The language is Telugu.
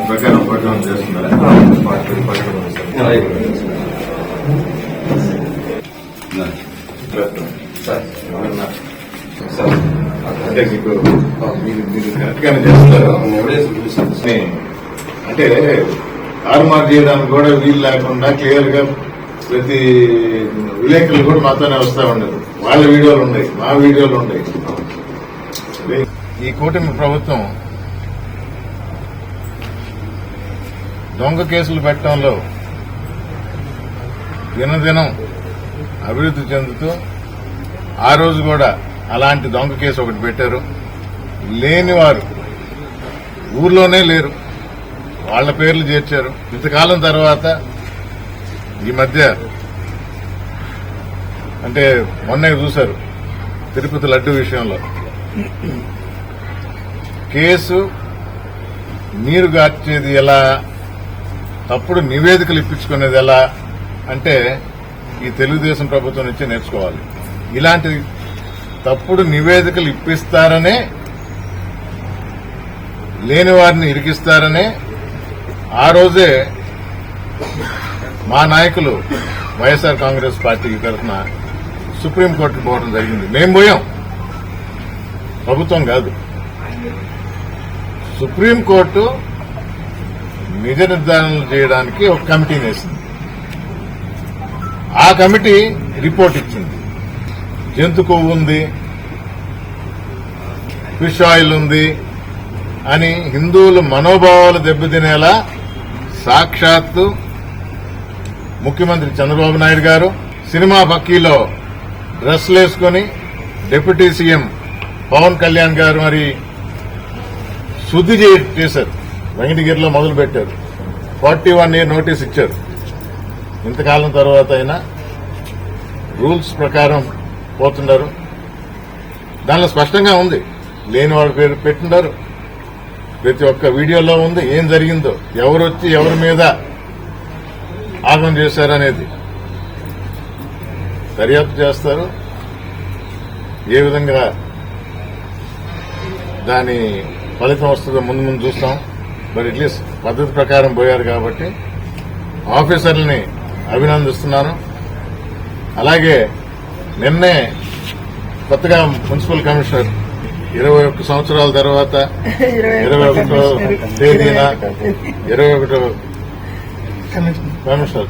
ప్రకారం పట్టణం చేస్తున్నారా? అంటే మీరు కరెక్ట్ గానే చేస్తారు. అంటే తారుమారు చేయడానికి కూడా వీలు లేకుండా క్లియర్ గా ప్రతి విలేకరులు కూడా మాతోనే వస్తా ఉండరు. వాళ్ళ వీడియోలు ఉన్నాయి, మా వీడియోలు ఉన్నాయి. ఈ కూటమి ప్రభుత్వం దొంగ కేసులు పెట్టడంలో దినదినం అభివృద్ధి చెందుతూ ఆ రోజు కూడా అలాంటి దొంగ కేసు ఒకటి పెట్టారు. లేని వారు ఊర్లోనే లేరు, వాళ్ల పేర్లు చేర్చారు. ఇంతకాలం తర్వాత ఈ మధ్య అంటే మొన్నే చూశారు తిరుపతి లడ్డు విషయంలో కేసు నీరు గార్చేది ఎలా, తప్పుడు నివేదికలు ఇప్పించుకునేది ఎలా అంటే ఈ తెలుగుదేశం ప్రభుత్వం నుంచి నేర్చుకోవాలి. ఇలాంటి తప్పుడు నివేదికలు ఇప్పిస్తారనే, లేని వారిని ఇరికిస్తారనే ఆ రోజే మా నాయకులు వైఎస్ఆర్ కాంగ్రెస్ పార్టీకి తరఫున సుప్రీంకోర్టుకు పోవడం జరిగింది. మేము పోయాం, ప్రభుత్వం కాదు. సుప్రీంకోర్టు నిజ నిర్ధారణలు చేయడానికి ఒక కమిటీని వేసింది. ఆ కమిటీ రిపోర్ట్ ఇచ్చింది. జంతు కొవ్వు ఉంది, ఫిష్ ఆయిల్ ఉంది అని హిందువుల మనోభావాలు దెబ్బతినేలా సాక్షాత్తు ముఖ్యమంత్రి చంద్రబాబు నాయుడు గారు సినిమా బక్కీలో డ్రెస్లు వేసుకుని డిప్యూటీ సీఎం పవన్ కళ్యాణ్ గారు మరి శుద్ధి చేశారు. వెంకటగిరిలో మొదలు పెట్టారు. 41 year నోటీస్ ఇచ్చారు. ఇంతకాలం తర్వాత అయినా రూల్స్ ప్రకారం పోతున్నారు. దానిలో స్పష్టంగా ఉంది, లేని వాళ్ళ పేరు పెట్టినారు. ప్రతి ఒక్క వీడియోలో ఉంది ఏం జరిగిందో, ఎవరు వచ్చి ఎవరి మీద ఆగమనం చేశారనేది దర్యాప్తు చేస్తారు. ఏ విధంగా దాని ఫలితం వస్తుందో ముందు ముందు చూస్తాం. బట్ అట్లీస్ట్ పద్ధతి ప్రకారం పోయారు కాబట్టి ఆఫీసర్లని అభినందిస్తున్నాను. అలాగే నిన్నే కొత్తగా మున్సిపల్ కమిషనర్ 21 సంవత్సరాల తర్వాత 21వ తేదీన 21 కమిషనర్